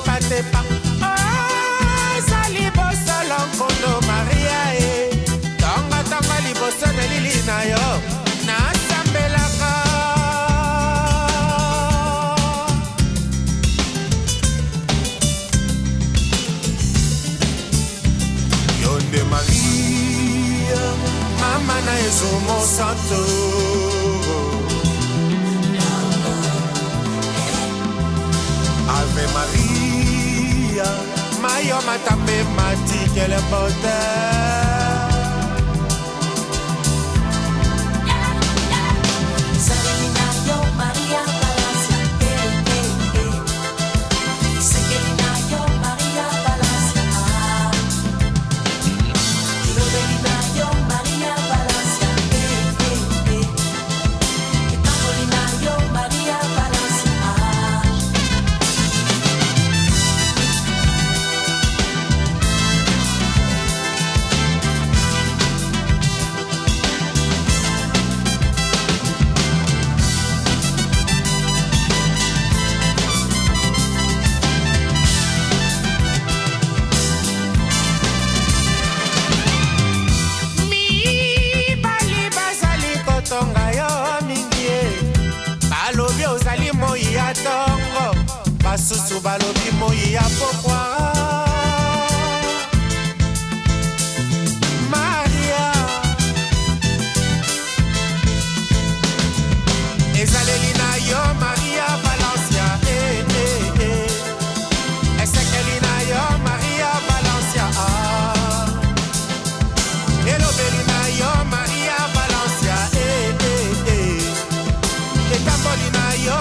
tepa oh sali bosolo nkondo Maria tonga tonga liboso na lili na yo nasambelaka yonde Maria mama na Yesu Santo. Ave Maria, Mayo Matambe Mati, quelle beauté. Tongo basusu balobi moi ya pokwa Maria ezaleli na yo Maria Valencia esekeli na yo Maria Valencia elobeli na yo Maria Valencia etamboli na yo